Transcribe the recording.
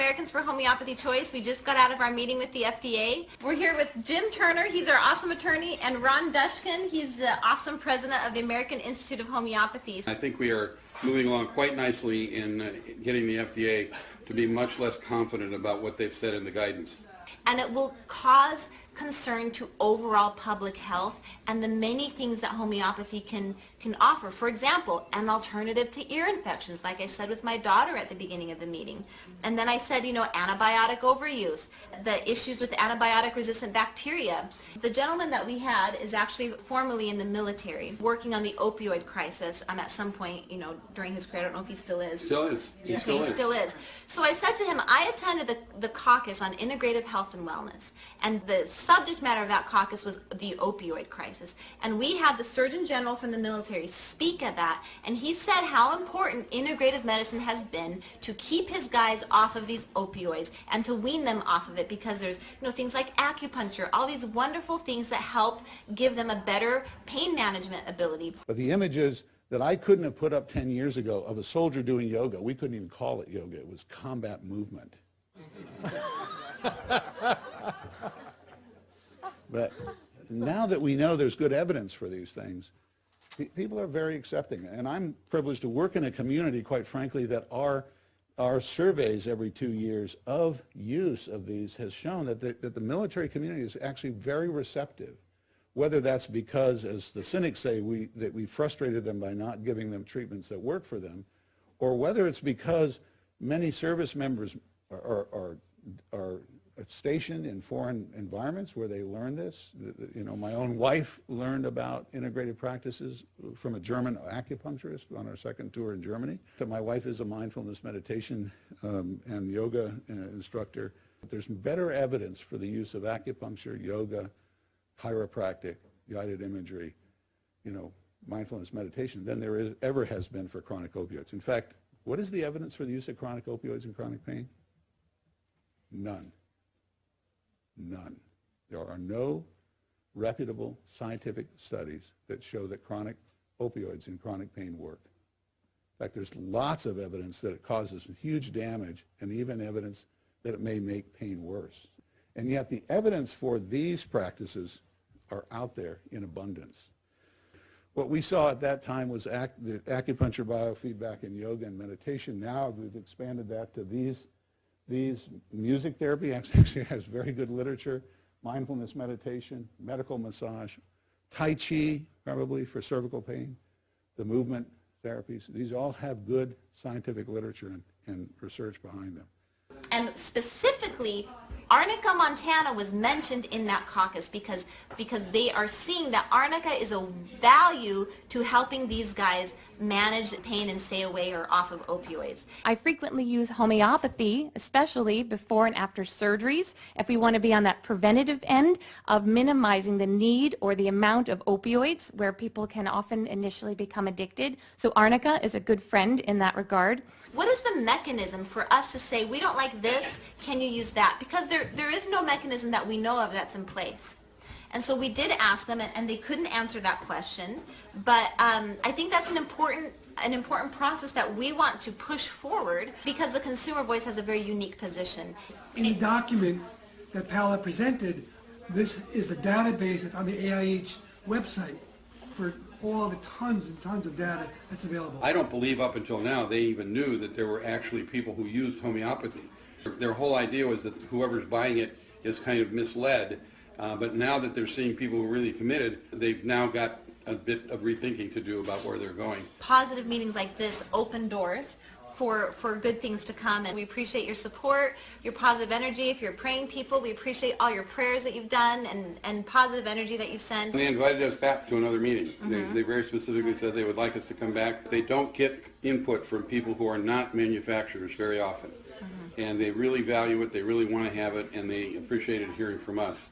Americans for Homeopathy Choice. We just got out of our meeting with the FDA. We're here with Jim Turner, he's our awesome attorney, and Ron Dushkin, he's the awesome president of the American Institute of Homeopathy. I think we are moving along quite nicely in getting the FDA to be much less confident about what they've said in the guidance. And it will cause concern to overall public health and the many things that homeopathy can offer. For example, an alternative to ear infections, like I said with my daughter at the beginning of the meeting. And then I said, antibiotic overuse, the issues with antibiotic-resistant bacteria. The gentleman that we had is actually formerly in the military, working on the opioid crisis at some point, during his career. I don't know if he still is. Still is. He Still is. So I said to him, I attended the caucus on integrative health and wellness, and the subject matter of that caucus was the opioid crisis. And we had the Surgeon General from the military speak at that, and he said how important integrative medicine has been to keep his guys off of these opioids and to wean them off of it, because there's things like acupuncture, all these wonderful things that help give them a better pain management ability. But the images that I couldn't have put up 10 years ago of a soldier doing yoga, we couldn't even call it yoga, it was combat movement. But now that we know there's good evidence for these things, people are very accepting. And I'm privileged to work in a community, quite frankly, that our surveys every 2 years of use of these has shown that the military community is actually very receptive. Whether that's because, as the cynics say, that we frustrated them by not giving them treatments that work for them, or whether it's because many service members are stationed in foreign environments where they learn this. My own wife learned about integrated practices from a German acupuncturist on our second tour in Germany. My wife is a mindfulness meditation and yoga instructor. There's better evidence for the use of acupuncture, yoga, chiropractic, guided imagery, mindfulness meditation than there ever has been for chronic opioids. In fact, what is the evidence for the use of chronic opioids in chronic pain? None. None. There are no reputable scientific studies that show that chronic opioids in chronic pain work. In fact, there's lots of evidence that it causes huge damage, and even evidence that it may make pain worse. And yet the evidence for these practices are out there in abundance. What we saw at that time was the acupuncture, biofeedback, and yoga and meditation. Now we've expanded that to these music therapy actually has very good literature, mindfulness meditation, medical massage, Tai Chi, probably for cervical pain, the movement therapies. These all have good scientific literature and research behind them. And specifically, Arnica, Montana was mentioned in that caucus because they are seeing that Arnica is a value to helping these guys manage pain and stay away or off of opioids. I frequently use homeopathy, especially before and after surgeries, if we want to be on that preventative end of minimizing the need or the amount of opioids where people can often initially become addicted. So Arnica is a good friend in that regard. What is the mechanism for us to say, we don't like this, can you use that? Because there is no mechanism that we know of that's in place. And so we did ask them, and they couldn't answer that question. But I think that's an important process that we want to push forward, because the consumer voice has a very unique position. In the document that Paola presented, this is the database that's on the AIH website for all the tons and tons of data that's available. I don't believe up until now they even knew that there were actually people who used homeopathy. Their whole idea was that whoever's buying it is kind of misled. But now that they're seeing people who are really committed, they've now got a bit of rethinking to do about where they're going. Positive meetings like this open doors for good things to come, and we appreciate your support, your positive energy. If you're praying people, we appreciate all your prayers that you've done and positive energy that you've sent. They invited us back to another meeting. Mm-hmm. They very specifically said they would like us to come back. They don't get input from people who are not manufacturers very often. Mm-hmm. And they really value it, they really want to have it, and they appreciated hearing from us.